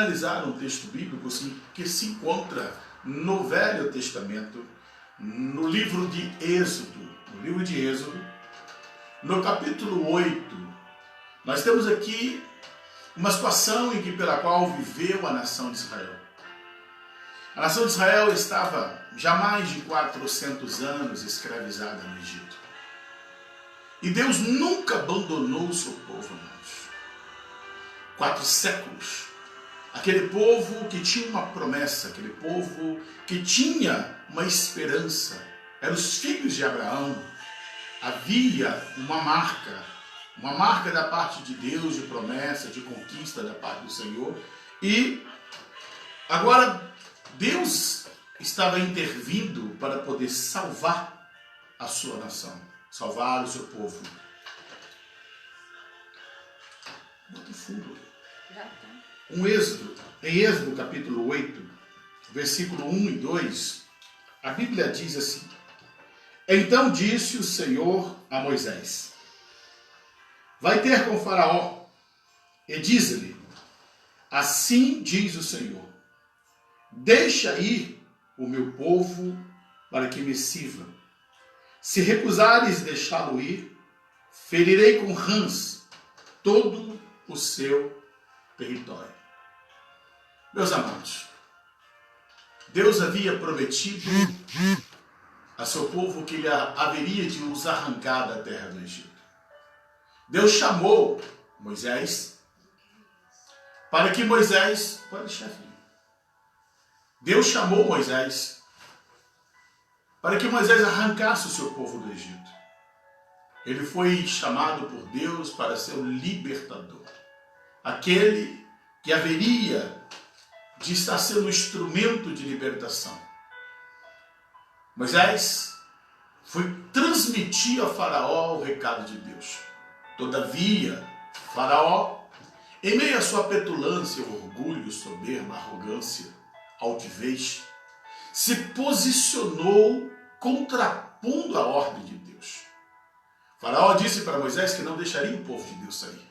Analisar um texto bíblico que se encontra no Velho Testamento, no livro de Êxodo. No capítulo 8, nós temos aqui uma situação pela qual viveu a nação de Israel. A nação de Israel estava já mais de 400 anos escravizada no Egito. E Deus nunca abandonou o seu povo, irmãos. 4 séculos. Aquele povo que tinha uma promessa, aquele povo que tinha uma esperança. Eram os filhos de Abraão. Havia uma marca da parte de Deus, de promessa, de conquista da parte do Senhor. E agora Deus estava intervindo para poder salvar a sua nação, salvar o seu povo. Muito fundo. Em Êxodo capítulo 8, versículo 1 e 2, a Bíblia diz assim: Então disse o Senhor a Moisés: Vai ter com Faraó e diz-lhe: Assim diz o Senhor, deixa ir o meu povo para que me sirva. Se recusares deixá-lo ir, ferirei com rãs todo o seu território. Meus amados, Deus havia prometido a seu povo que ele haveria de os arrancar da terra do Egito. Deus chamou Moisés para que Moisés... Pode deixar, filho. Deus chamou Moisés para que Moisés arrancasse o seu povo do Egito. Ele foi chamado por Deus para ser o libertador. Aquele que haveria de estar sendo instrumento de libertação. Moisés foi transmitir a Faraó o recado de Deus. Todavia, Faraó, em meio à sua petulância, orgulho, soberba, arrogância, altivez, se posicionou contrapondo a ordem de Deus. Faraó disse para Moisés que não deixaria o povo de Deus sair,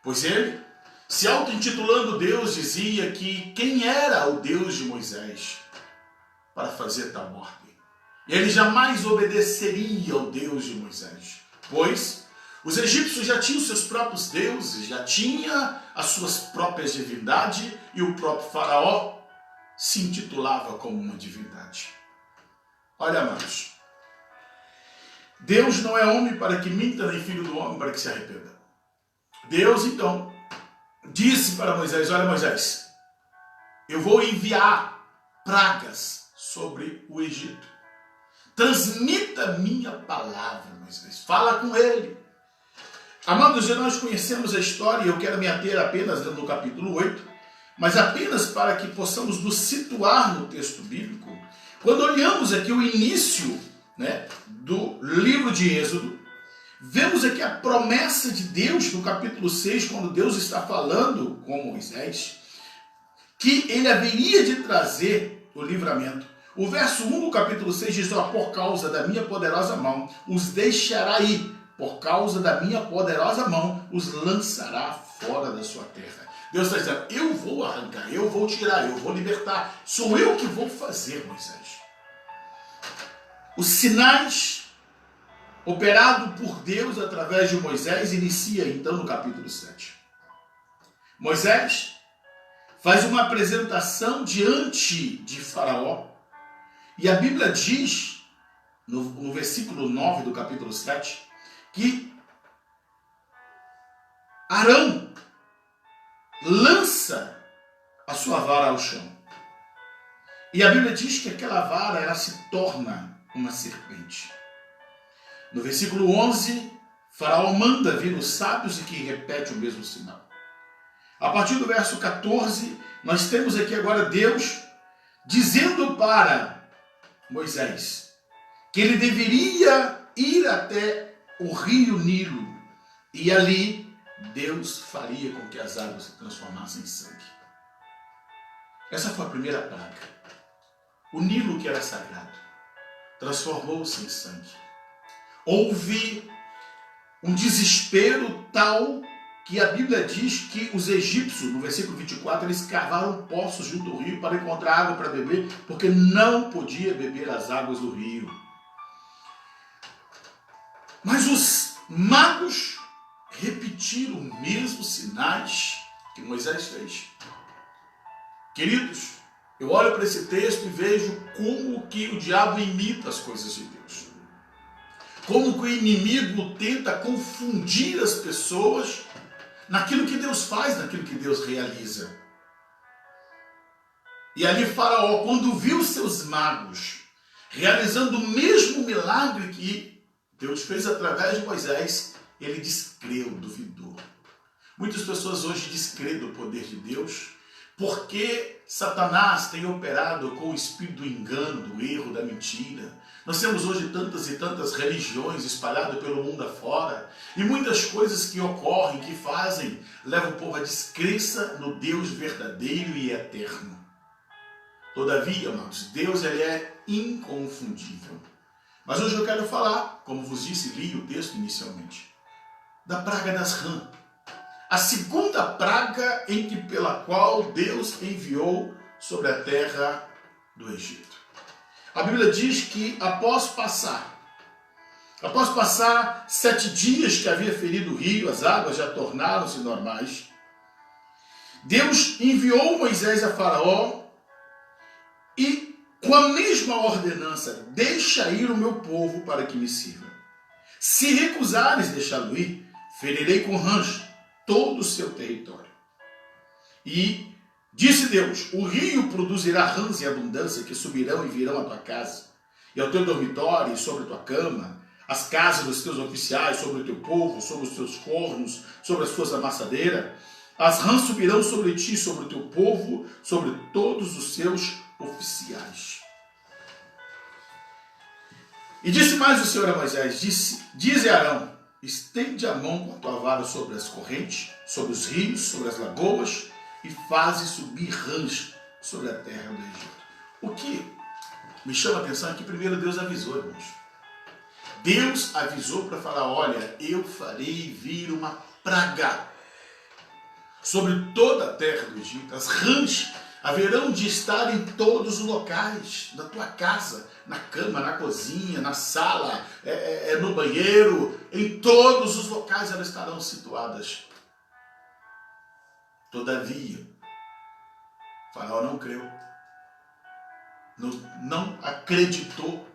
pois ele, se auto-intitulando Deus, dizia que quem era o Deus de Moisés para fazer tal ordem. Ele jamais obedeceria ao Deus de Moisés, pois os egípcios já tinham seus próprios deuses, já tinha as suas próprias divindades, e o próprio Faraó se intitulava como uma divindade. Olha, amados, Deus não é homem para que minta, nem filho do homem para que se arrependa. Deus, então, disse para Moisés: olha, Moisés, eu vou enviar pragas sobre o Egito. Transmita minha palavra, Moisés. Fala com ele. Amados, nós conhecemos a história, e eu quero me ater apenas no capítulo 8, mas apenas para que possamos nos situar no texto bíblico. Quando olhamos aqui o início, do livro de Êxodo, vemos aqui a promessa de Deus no capítulo 6, quando Deus está falando com Moisés, que ele haveria de trazer o livramento. O verso 1 do capítulo 6 diz: por causa da minha poderosa mão os deixará ir, por causa da minha poderosa mão os lançará fora da sua terra. Deus está dizendo: eu vou arrancar, eu vou tirar, eu vou libertar, sou eu que vou fazer, Moisés. Os sinais operado por Deus através de Moisés inicia então no capítulo 7. Moisés faz uma apresentação diante de Faraó, e a Bíblia diz, no versículo 9 do capítulo 7, que Arão lança a sua vara ao chão. E a Bíblia diz que aquela vara ela se torna uma serpente. No versículo 11, Faraó manda vir os sábios e que repete o mesmo sinal. A partir do verso 14, nós temos aqui agora Deus dizendo para Moisés que ele deveria ir até o rio Nilo, e ali Deus faria com que as águas se transformassem em sangue. Essa foi a primeira praga. O Nilo, que era sagrado, transformou-se em sangue. Houve um desespero tal que a Bíblia diz que os egípcios, no versículo 24, eles cavaram poços junto ao rio para encontrar água para beber, porque não podia beber as águas do rio. Mas os magos repetiram os mesmos sinais que Moisés fez. Queridos, eu olho para esse texto e vejo como que o diabo imita as coisas de Deus. Como que o inimigo tenta confundir as pessoas naquilo que Deus faz, naquilo que Deus realiza. E ali Faraó, quando viu seus magos realizando o mesmo milagre que Deus fez através de Moisés, ele descreu, duvidou. Muitas pessoas hoje descreem do poder de Deus porque Satanás tem operado com o espírito do engano, do erro, da mentira. Nós temos hoje tantas e tantas religiões espalhadas pelo mundo afora e muitas coisas que ocorrem, que fazem, levam o povo à descrença no Deus verdadeiro e eterno. Todavia, amados, Deus ele é inconfundível. Mas hoje eu quero falar, como vos disse, li o texto inicialmente, da praga das rãs. A segunda praga pela qual Deus enviou sobre a terra do Egito. A Bíblia diz que após passar 7 dias que havia ferido o rio, as águas já tornaram-se normais, Deus enviou Moisés a Faraó e com a mesma ordenança, deixa ir o meu povo para que me sirva. Se recusares deixá-lo ir, ferirei com rãs todo o seu território. E disse Deus, o rio produzirá rãs em abundância que subirão e virão à tua casa, e ao teu dormitório e sobre a tua cama, as casas dos teus oficiais, sobre o teu povo, sobre os teus fornos, sobre as tuas amassadeiras. As rãs subirão sobre ti, sobre o teu povo, sobre todos os seus oficiais. E disse mais o Senhor a Moisés, dize a Arão, estende a mão com a tua vara sobre as correntes, sobre os rios, sobre as lagoas, e faze subir rãs sobre a terra do Egito. O que me chama a atenção é que primeiro Deus avisou, irmãos. Deus avisou para falar, olha, eu farei vir uma praga sobre toda a terra do Egito. As rãs haverão de estar em todos os locais, na tua casa, na cama, na cozinha, na sala, no banheiro, em todos os locais elas estarão situadas. Todavia, Faraó não creu, não acreditou.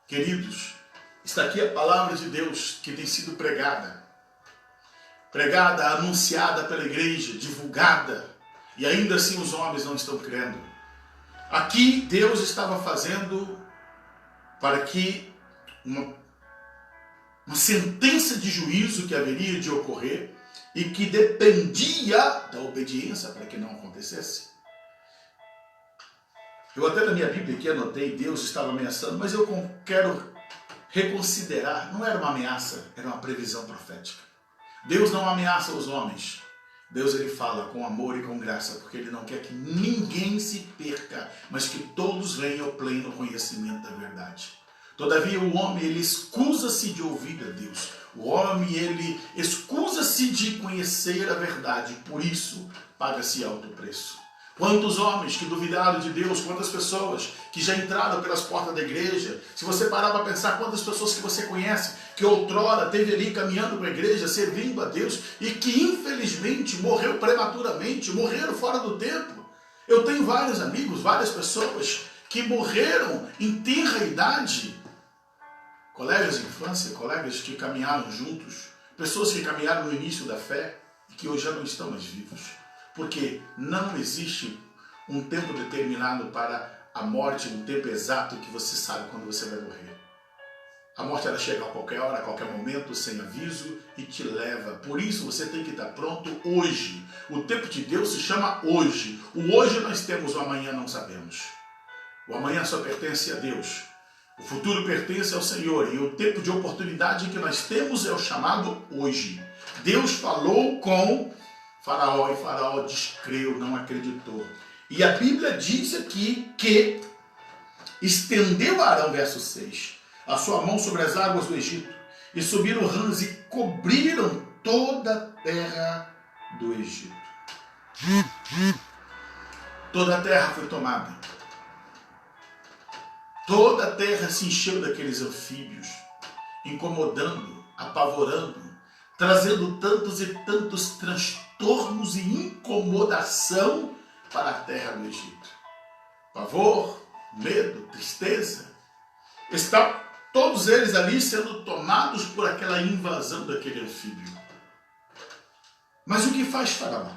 Queridos, está aqui a palavra de Deus que tem sido pregada, anunciada pela igreja, divulgada, e ainda assim os homens não estão crendo. Aqui Deus estava fazendo para que uma sentença de juízo que haveria de ocorrer e que dependia da obediência para que não acontecesse. Eu até na minha Bíblia aqui anotei, Deus estava ameaçando, mas eu quero reconsiderar, não era uma ameaça, era uma previsão profética. Deus não ameaça os homens. Deus ele fala com amor e com graça, porque ele não quer que ninguém se perca, mas que todos venham ao pleno conhecimento da verdade. Todavia o homem ele escusa-se de ouvir a Deus. O homem ele escusa-se de conhecer a verdade, por isso paga-se alto preço. Quantos homens que duvidaram de Deus, quantas pessoas que já entraram pelas portas da igreja. Se você parar para pensar quantas pessoas que você conhece, que outrora teve ali caminhando com a igreja, servindo a Deus, e que infelizmente morreu prematuramente, morreram fora do tempo. Eu tenho vários amigos, várias pessoas que morreram em tenra idade, colegas de infância, colegas que caminharam juntos, pessoas que caminharam no início da fé e que hoje já não estão mais vivos. Porque não existe um tempo determinado para a morte, um tempo exato que você sabe quando você vai morrer. A morte ela chega a qualquer hora, a qualquer momento, sem aviso e te leva. Por isso você tem que estar pronto hoje. O tempo de Deus se chama hoje. O hoje nós temos, o amanhã não sabemos. O amanhã só pertence a Deus. O futuro pertence ao Senhor. E o tempo de oportunidade que nós temos é o chamado hoje. Deus falou com Faraó e Faraó descreu, não acreditou. E a Bíblia diz aqui que estendeu Arão, verso 6, a sua mão sobre as águas do Egito, e subiram rãs e cobriram toda a terra do Egito. Toda a terra foi tomada. Toda a terra se encheu daqueles anfíbios, incomodando, apavorando, trazendo tantos e tantos transtornos e incomodação para a terra do Egito. Pavor, medo, tristeza. Estão todos eles ali sendo tomados por aquela invasão daquele anfíbio. Mas o que faz Faraó?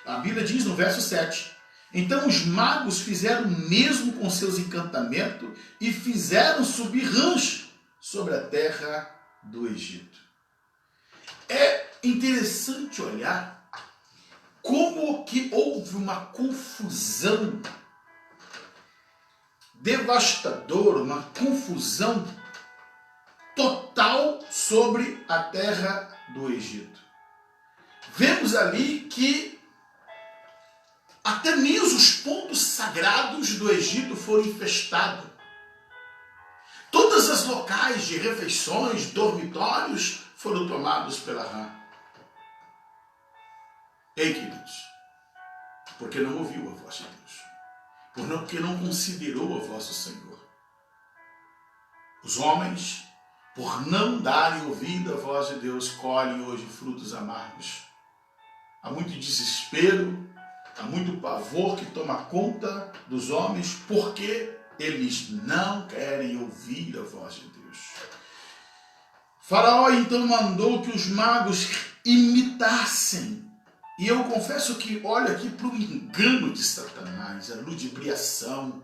A Bíblia diz no verso 7, então os magos fizeram o mesmo com seus encantamentos e fizeram subir rãs sobre a terra do Egito. É interessante olhar como que houve uma confusão devastadora, uma confusão total sobre a terra do Egito. Vemos ali que até mesmo os pontos sagrados do Egito foram infestados. Todas as locais de refeições, dormitórios, foram tomados pela rã. Ei, queridos, porque não ouviu a voz de Deus, porque não considerou a voz do Senhor. Os homens, por não darem ouvido à voz de Deus, colhem hoje frutos amargos. Há muito desespero, há muito pavor que toma conta dos homens, porque eles não querem ouvir a voz de Deus. Faraó então mandou que os magos imitassem. E eu confesso que olho aqui para o engano de Satanás, a ludibriação.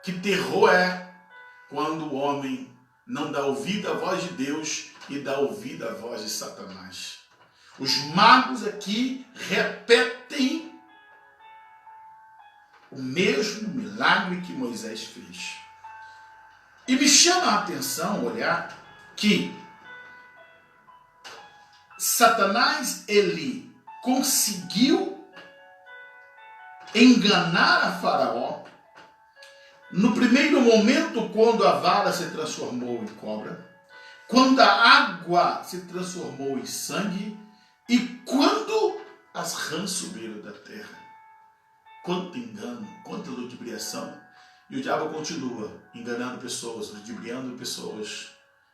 Que terror é quando o homem não dá ouvido à voz de Deus e dá ouvido à voz de Satanás. Os magos aqui repetem o mesmo milagre que Moisés fez. E me chama a atenção olhar que Satanás, ele conseguiu enganar a Faraó no primeiro momento, quando a vara se transformou em cobra, quando a água se transformou em sangue e quando as rãs subiram da terra. Quanto engano, quanta ludibriação. E o diabo continua enganando pessoas, ludibriando pessoas.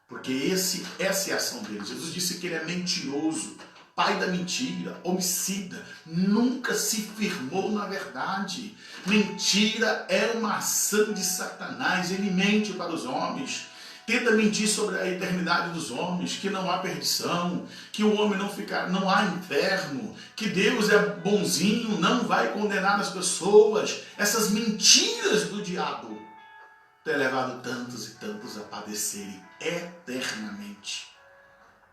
Porque essa é a ação dele. Jesus disse que ele é mentiroso, pai da mentira, homicida, nunca se firmou na verdade. Mentira é uma ação de Satanás, ele mente para os homens. Tenta mentir sobre a eternidade dos homens, que não há perdição, que o homem não há inferno, que Deus é bonzinho, não vai condenar as pessoas. Essas mentiras do diabo têm levado tantos e tantos a padecerem eternamente.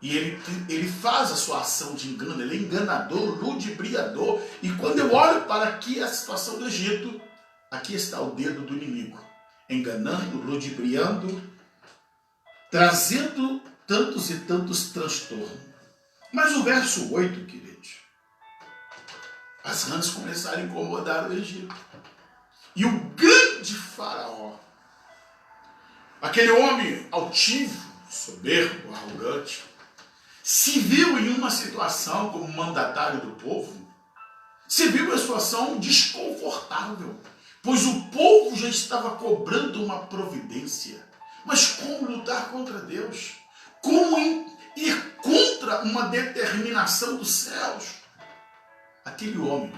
E ele faz a sua ação de engano, ele é enganador, ludibriador. E quando eu olho para aqui a situação do Egito, aqui está o dedo do inimigo, enganando, ludibriando, trazendo tantos e tantos transtornos. Mas o verso 8, queridos, as rãs começaram a incomodar o Egito. E o grande Faraó, aquele homem altivo, soberbo, arrogante, se viu em uma situação como mandatário do povo, se viu em uma situação desconfortável, pois o povo já estava cobrando uma providência. Mas como lutar contra Deus? Como ir contra uma determinação dos céus? Aquele homem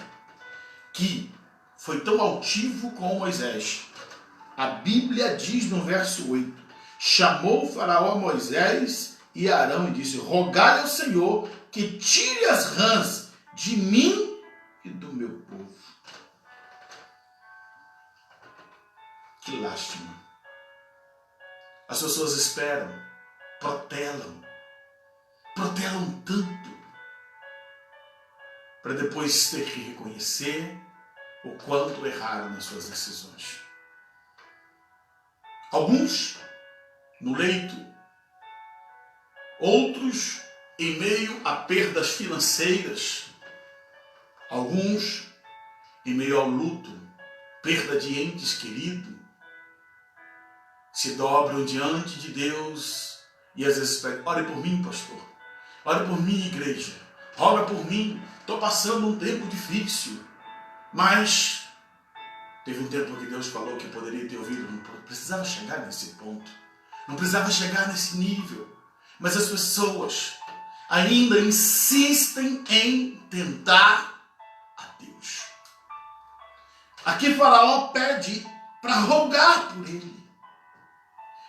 que foi tão altivo como Moisés, a Bíblia diz no verso 8, chamou o Faraó a Moisés e Arão e disse, rogai ao Senhor que tire as rãs de mim e do meu povo. Que lástima. As pessoas esperam, protelam tanto, para depois ter que reconhecer o quanto erraram nas suas decisões. Alguns no leito, outros em meio a perdas financeiras, alguns em meio ao luto, perda de entes queridos, se dobram diante de Deus e às vezes pedem, ore por mim, pastor. Ore por mim, igreja. Roga por mim. Estou passando um tempo difícil. Mas teve um tempo que Deus falou que poderia ter ouvido. Não precisava chegar nesse ponto. Não precisava chegar nesse nível. Mas as pessoas ainda insistem em tentar a Deus. Aqui Faraó pede para rogar por ele.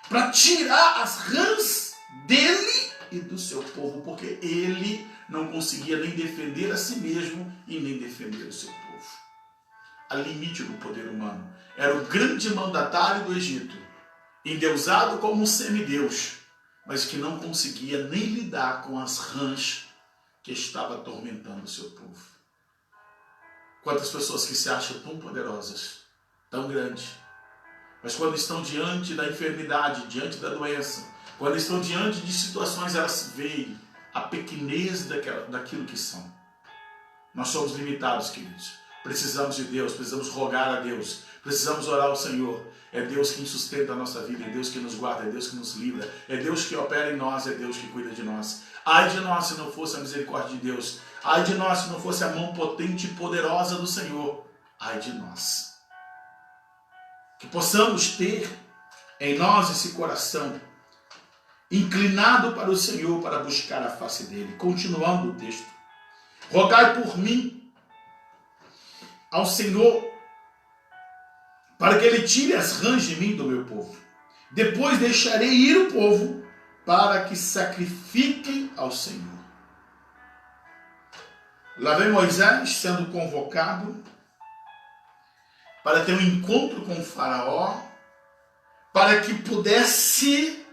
Para tirar as rãs dele e do seu povo. Porque ele não conseguia nem defender a si mesmo e nem defender o seu povo. Há limite do poder humano. Era o grande mandatário do Egito, endeusado como um semideus, mas que não conseguia nem lidar com as rãs que estavam atormentando o seu povo. Quantas pessoas que se acham tão poderosas, tão grandes, mas quando estão diante da enfermidade, diante da doença, quando estão diante de situações, elas veem a pequenez daquilo que são. Nós somos limitados, queridos. Precisamos de Deus, precisamos rogar a Deus, precisamos orar ao Senhor. É Deus quem sustenta a nossa vida, é Deus que nos guarda, é Deus que nos livra, é Deus que opera em nós, é Deus que cuida de nós. Ai de nós se não fosse a misericórdia de Deus, ai de nós se não fosse a mão potente e poderosa do Senhor, ai de nós. Que possamos ter em nós esse coração inclinado para o Senhor, para buscar a face dele. Continuando o texto. Rogai por mim ao Senhor, para que ele tire as rãs de mim do meu povo. Depois deixarei ir o povo, para que sacrifiquem ao Senhor. Lá vem Moisés sendo convocado para ter um encontro com o Faraó, para que pudesse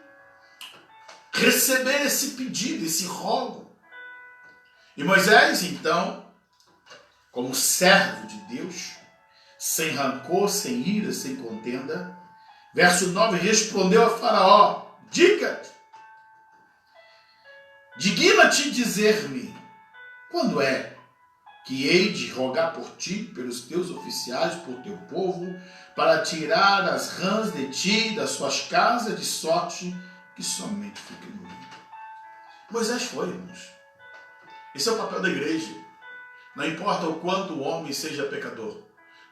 receber esse pedido, esse rogo. E Moisés, então, como servo de Deus, sem rancor, sem ira, sem contenda, verso 9, respondeu a Faraó: digna-te dizer-me, quando é que hei de rogar por ti, pelos teus oficiais, por teu povo, para tirar as rãs de ti e das suas casas, de sorte que somente fique no rio? Moisés foi, irmãos. Esse é o papel da igreja. Não importa o quanto o homem seja pecador,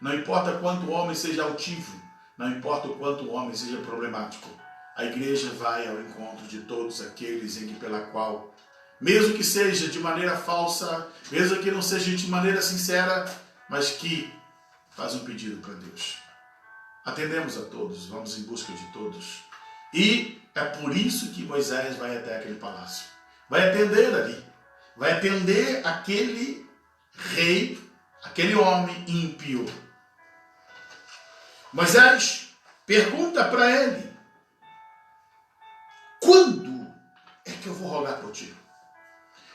não importa quanto o homem seja altivo, não importa o quanto o homem seja problemático, a igreja vai ao encontro de todos aqueles em que pela qual, mesmo que seja de maneira falsa, mesmo que não seja de maneira sincera, mas que faz um pedido para Deus. Atendemos a todos, vamos em busca de todos. E é por isso que Moisés vai até aquele palácio. Vai atender ali. Vai atender aquele rei, aquele homem ímpio. Moisés pergunta para ele: quando é que eu vou rogar por ti?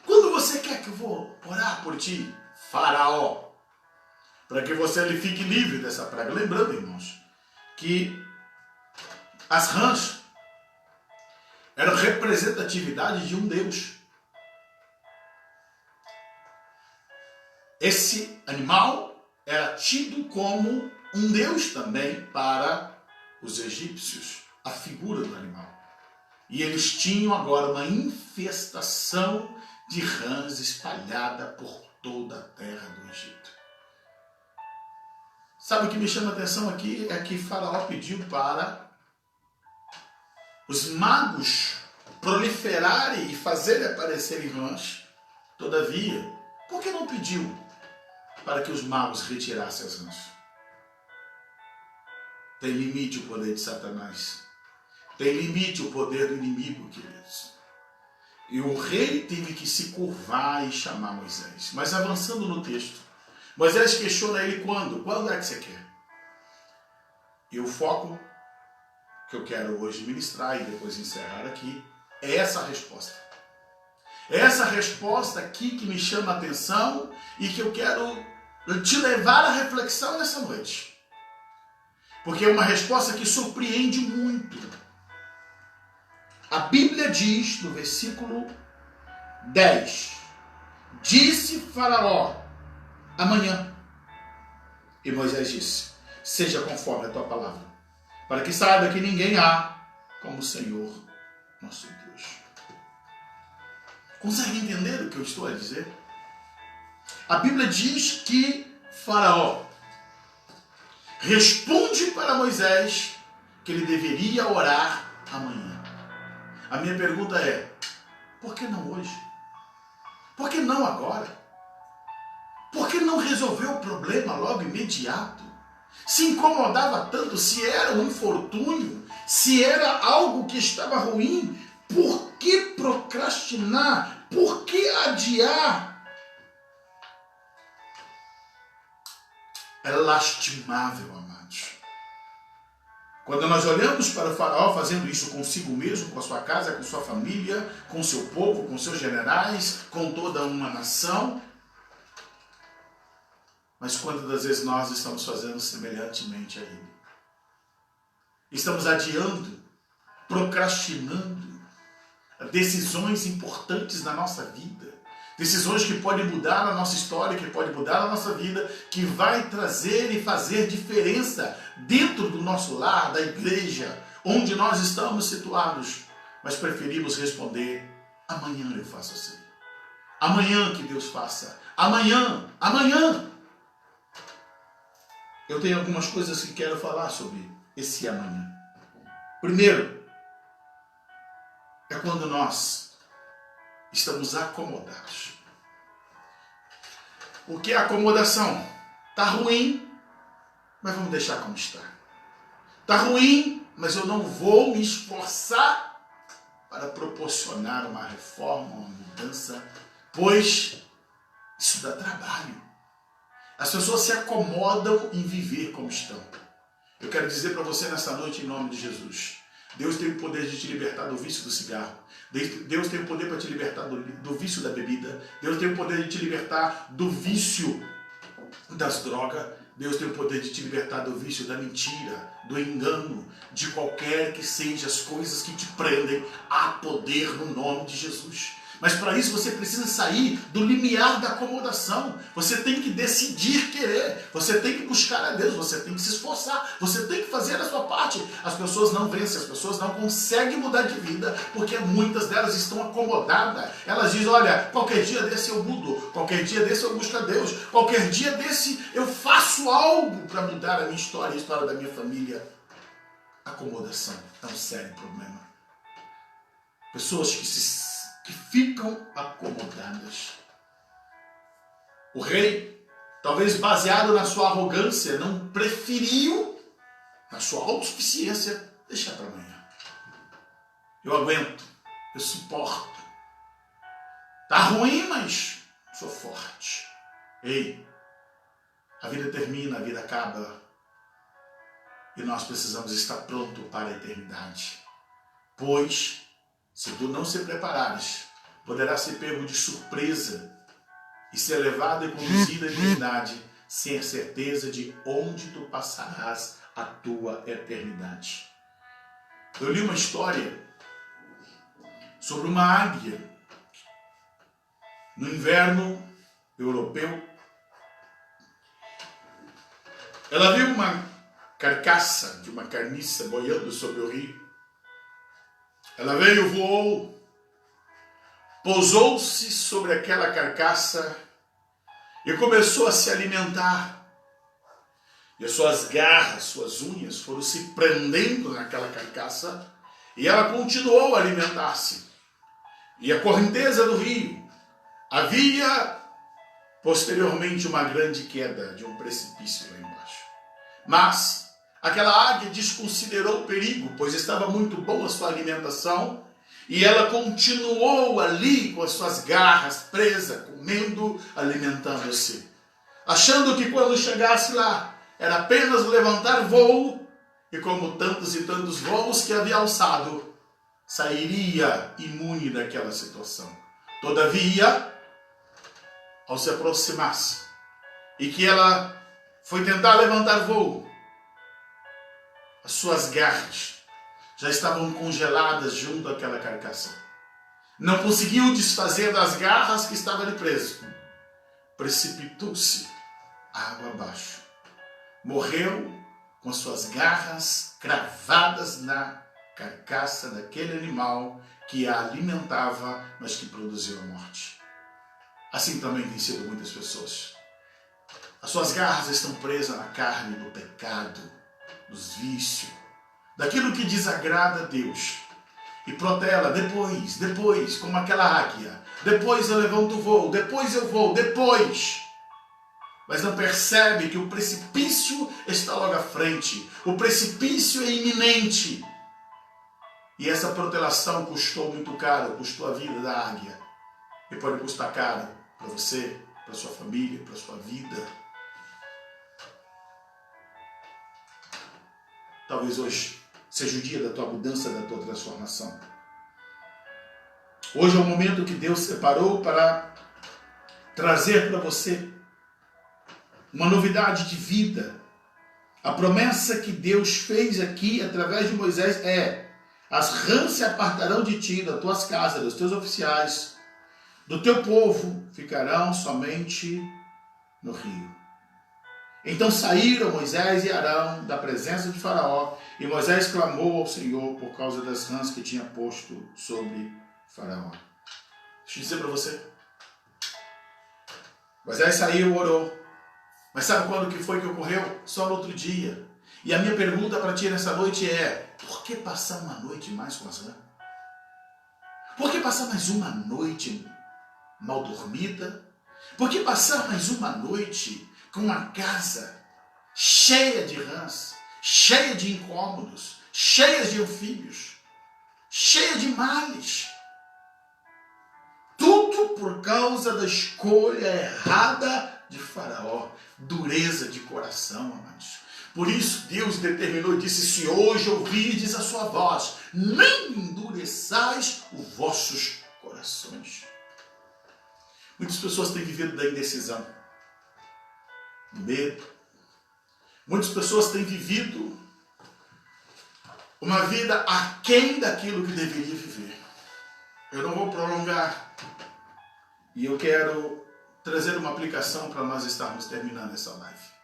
Quando você quer que eu vou orar por ti, Faraó? Para que você ele fique livre dessa praga. Lembrando, irmãos, que as rãs eram representatividade de um Deus. Esse animal era tido como um Deus também para os egípcios, a figura do animal. E eles tinham agora uma infestação de rãs espalhada por toda a terra do Egito. Sabe o que me chama a atenção aqui? É que Faraó pediu para os magos proliferarem e fazerem aparecerem rãs. Todavia, por que não pediu para que os magos retirassem as rãs? Tem limite o poder de Satanás. Tem limite o poder do inimigo, queridos. E o rei teve que se curvar e chamar Moisés. Mas avançando no texto, Moisés questiona ele quando? Quando é que você quer? E o foco que eu quero hoje ministrar e depois encerrar aqui é essa resposta. É essa resposta aqui que me chama a atenção e que eu quero te levar à reflexão nessa noite. Porque é uma resposta que surpreende muito. A Bíblia diz no versículo 10: disse Faraó, amanhã. E Moisés disse: seja conforme a tua palavra, para que saiba que ninguém há como o Senhor nosso Deus. Consegue entender o que eu estou a dizer? A Bíblia diz que Faraó responde para Moisés que ele deveria orar amanhã. A minha pergunta é, por que não hoje? Por que não agora? Por que não resolveu o problema logo imediato? Se incomodava tanto, se era um infortúnio, se era algo que estava ruim, por que procrastinar? Por que adiar? É lastimável, amados. Quando nós olhamos para o Faraó fazendo isso consigo mesmo, com a sua casa, com sua família, com seu povo, com seus generais, com toda uma nação. Mas quantas das vezes nós estamos fazendo semelhantemente a ele? Estamos adiando, procrastinando decisões importantes na nossa vida. Decisões que podem mudar a nossa história, que podem mudar a nossa vida, que vai trazer e fazer diferença dentro do nosso lar, da igreja, onde nós estamos situados. Mas preferimos responder, amanhã eu faço assim. Amanhã que Deus faça. Amanhã. Eu tenho algumas coisas que quero falar sobre esse amanhã. Primeiro, é quando nós estamos acomodados. O que é acomodação? Está ruim, mas vamos deixar como está. Está ruim, mas eu não vou me esforçar para proporcionar uma reforma, uma mudança, pois isso dá trabalho. As pessoas se acomodam em viver como estão. Eu quero dizer para você nessa noite, em nome de Jesus, Deus tem o poder de te libertar do vício do cigarro. Deus tem o poder para te libertar do vício da bebida. Deus tem o poder de te libertar do vício das drogas. Deus tem o poder de te libertar do vício da mentira, do engano, de qualquer que sejam as coisas que te prendem. Há poder no nome de Jesus. Mas para isso você precisa sair do limiar da acomodação. Você tem que decidir querer. Você tem que buscar a Deus. Você tem que se esforçar. Você tem que fazer a sua parte. As pessoas não vencem. As pessoas não conseguem mudar de vida porque muitas delas estão acomodadas. Elas dizem, olha, qualquer dia desse eu mudo. Qualquer dia desse eu busco a Deus. Qualquer dia desse eu faço algo para mudar a minha história e a história da minha família. Acomodação é um sério problema. Pessoas que ficam acomodadas. O rei, talvez baseado na sua arrogância, não preferiu, na sua autossuficiência, deixar para amanhã. Eu aguento, eu suporto. Tá ruim, mas sou forte. Ei, a vida termina, a vida acaba. E nós precisamos estar pronto para a eternidade. Pois, se tu não se preparares, poderá ser pego de surpresa e ser levado e conduzido à eternidade sem a certeza de onde tu passarás a tua eternidade. Eu li uma história sobre uma águia no inverno europeu. Ela viu uma carcaça de uma carniça boiando sobre o rio. Ela veio, voou, pousou-se sobre aquela carcaça e começou a se alimentar. E as suas garras, suas unhas foram se prendendo naquela carcaça e ela continuou a alimentar-se. E a correnteza do rio havia posteriormente uma grande queda de um precipício lá embaixo. Mas aquela águia desconsiderou o perigo, pois estava muito boa a sua alimentação, e ela continuou ali com as suas garras presas, comendo, alimentando-se, achando que quando chegasse lá, era apenas levantar voo, e como tantos e tantos voos que havia alçado, sairia imune daquela situação. Todavia, ao se aproximar-se, e que ela foi tentar levantar voo, as suas garras já estavam congeladas junto àquela carcaça. Não conseguiu desfazer das garras que estava ali preso. Precipitou-se água abaixo. Morreu com as suas garras cravadas na carcaça daquele animal que a alimentava, mas que produziu a morte. Assim também tem sido muitas pessoas. As suas garras estão presas na carne do pecado, dos vícios, daquilo que desagrada a Deus. E protela, depois, como aquela águia, depois eu levanto o voo, depois eu vou, depois. Mas não percebe que o precipício está logo à frente, o precipício é iminente. E essa protelação custou muito caro, custou a vida da águia. E pode custar caro para você, para sua família, para sua vida. Talvez hoje seja o dia da tua mudança, da tua transformação. Hoje é o momento que Deus separou para trazer para você uma novidade de vida. A promessa que Deus fez aqui através de Moisés é: as rãs se apartarão de ti, das tuas casas, dos teus oficiais, do teu povo, ficarão somente no rio. Então saíram Moisés e Arão da presença de Faraó, e Moisés clamou ao Senhor por causa das rãs que tinha posto sobre Faraó. Deixa eu dizer para você. Moisés saiu, orou. Mas sabe quando que foi que ocorreu? Só no outro dia. E a minha pergunta para ti nessa noite é: por que passar uma noite mais com as rãs? Por que passar mais uma noite mal dormida? Por que passar mais uma noite com uma casa cheia de rãs, cheia de incômodos, cheia de anfíbios, cheia de males? Tudo por causa da escolha errada de Faraó, dureza de coração, amados. Por isso Deus determinou e disse: se hoje ouvirdes a sua voz, não endureçais os vossos corações. Muitas pessoas têm vivido da indecisão, do medo. Muitas pessoas têm vivido uma vida aquém daquilo que deveria viver. Eu não vou prolongar. E eu quero trazer uma aplicação para nós estarmos terminando essa live.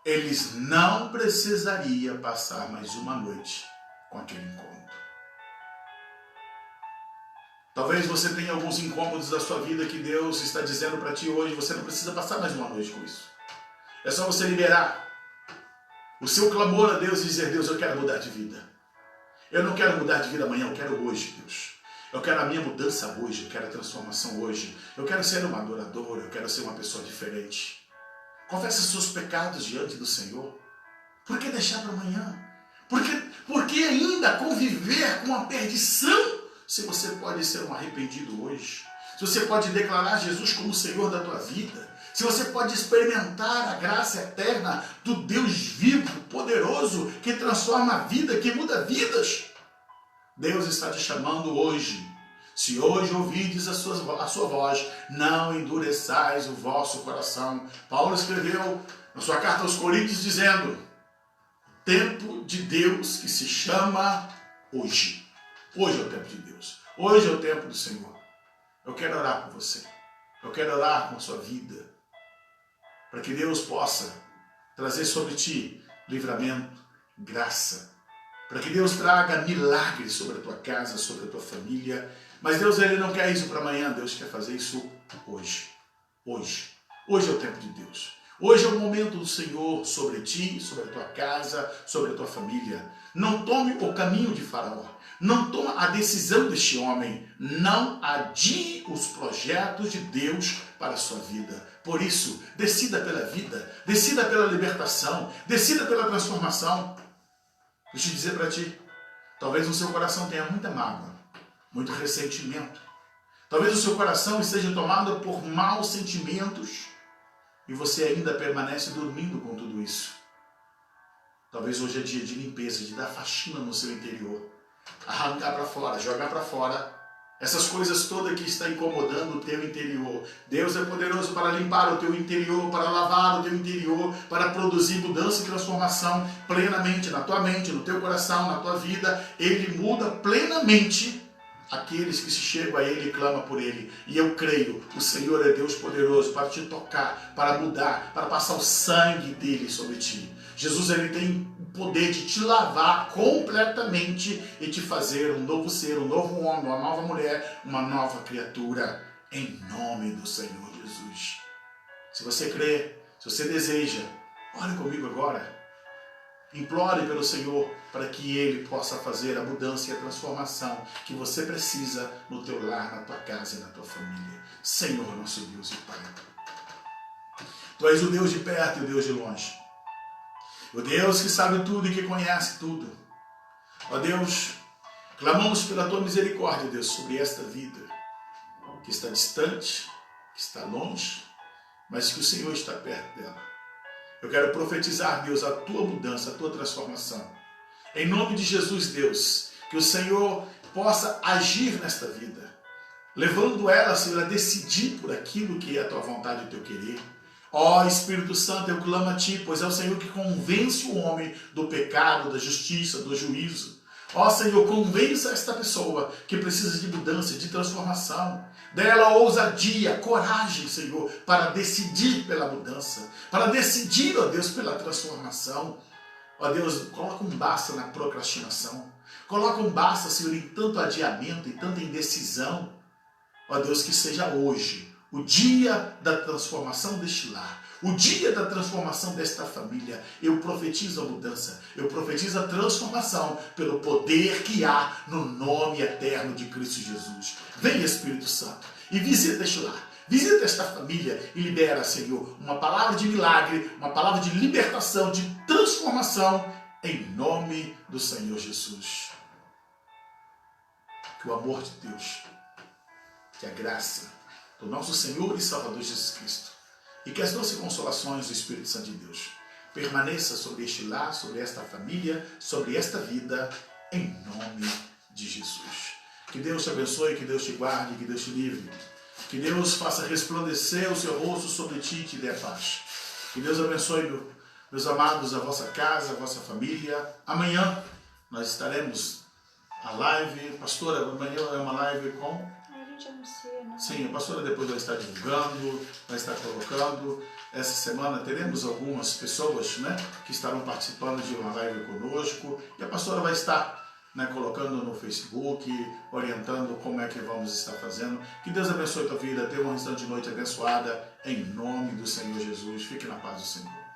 Eles não precisariam passar mais uma noite com aquele incômodo. Talvez você tenha alguns incômodos da sua vida que Deus está dizendo para ti hoje: você não precisa passar mais uma noite com isso. É só você liberar o seu clamor a Deus e dizer: Deus, eu quero mudar de vida. Eu não quero mudar de vida amanhã, eu quero hoje, Deus. Eu quero a minha mudança hoje, eu quero a transformação hoje. Eu quero ser uma adoradora, eu quero ser uma pessoa diferente. Confessa seus pecados diante do Senhor. Por que deixar para amanhã? Por que ainda conviver com a perdição se você pode ser um arrependido hoje? Se você pode declarar Jesus como Senhor da tua vida? Se você pode experimentar a graça eterna do Deus vivo, poderoso, que transforma a vida, que muda vidas? Deus está te chamando hoje. Se hoje ouvides a sua voz, não endureçais o vosso coração. Paulo escreveu na sua carta aos Coríntios dizendo: tempo de Deus que se chama hoje. Hoje é o tempo de Deus. Hoje é o tempo do Senhor. Eu quero orar por você. Eu quero orar com a sua vida, para que Deus possa trazer sobre ti livramento, graça, para que Deus traga milagres sobre a tua casa, sobre a tua família. Mas Deus, Ele não quer isso para amanhã, Deus quer fazer isso hoje. Hoje. Hoje é o tempo de Deus. Hoje é o momento do Senhor sobre ti, sobre a tua casa, sobre a tua família. Não tome o caminho de Faraó. Não toma a decisão deste homem. Não adie os projetos de Deus para a sua vida. Por isso, decida pela vida, decida pela libertação, decida pela transformação. Deixa eu dizer para ti, talvez no seu coração tenha muita mágoa, muito ressentimento. Talvez o seu coração esteja tomado por maus sentimentos e você ainda permanece dormindo com tudo isso. Talvez hoje é dia de limpeza, de dar faxina no seu interior. Arrancar para fora, jogar para fora essas coisas todas que estão incomodando o teu interior. Deus é poderoso para limpar o teu interior, para lavar o teu interior, para produzir mudança e transformação plenamente na tua mente, no teu coração, na tua vida. Ele muda plenamente aqueles que se chegam a Ele e clamam por Ele. E eu creio, o Senhor é Deus poderoso para te tocar, para mudar, para passar o sangue dele sobre ti. Jesus, ele tem o poder de te lavar completamente e te fazer um novo ser, um novo homem, uma nova mulher, uma nova criatura, em nome do Senhor Jesus. Se você crê, se você deseja, ore comigo agora. Implore pelo Senhor para que Ele possa fazer a mudança e a transformação que você precisa no teu lar, na tua casa e na tua família. Senhor, nosso Deus e Pai. Tu és o Deus de perto e o Deus de longe. O Deus que sabe tudo e que conhece tudo. Ó Deus, clamamos pela tua misericórdia, Deus, sobre esta vida que está distante, que está longe, mas que o Senhor está perto dela. Eu quero profetizar, Deus, a tua mudança, a tua transformação. Em nome de Jesus, Deus, que o Senhor possa agir nesta vida, levando ela, Senhor, a decidir por aquilo que é a tua vontade e o teu querer. Ó Espírito Santo, eu clamo a ti, pois é o Senhor que convence o homem do pecado, da justiça, do juízo. Ó Senhor, convença esta pessoa que precisa de mudança, de transformação. Dê ela ousadia, coragem, Senhor, para decidir pela mudança, para decidir, ó Deus, pela transformação. Ó Deus, coloca um basta na procrastinação. Coloca um basta, Senhor, em tanto adiamento, em tanta indecisão. Ó Deus, que seja hoje o dia da transformação deste lar, o dia da transformação desta família. Eu profetizo a mudança, eu profetizo a transformação pelo poder que há no nome eterno de Cristo Jesus. Vem, Espírito Santo, e visita este lar, visita esta família e libera, Senhor, uma palavra de milagre, uma palavra de libertação, de transformação, em nome do Senhor Jesus. Que o amor de Deus, que a graça do nosso Senhor e Salvador Jesus Cristo e que as doces consolações do Espírito Santo de Deus permaneça sobre este lar, sobre esta família, sobre esta vida, em nome de Jesus. Que Deus te abençoe, que Deus te guarde, que Deus te livre. Que Deus faça resplandecer o seu rosto sobre ti e te dê paz. Que Deus abençoe, meus amados, a vossa casa, a vossa família. Amanhã nós estaremos a live. Pastora, amanhã é uma live com... Anuncia, né? Sim, a pastora depois vai estar divulgando, vai estar colocando. Essa semana teremos algumas pessoas, né, que estarão participando de uma live conosco. E a pastora vai estar, né, colocando no Facebook, orientando como é que vamos estar fazendo. Que Deus abençoe a tua vida, tenha uma restante de noite abençoada, em nome do Senhor Jesus. Fique na paz do Senhor.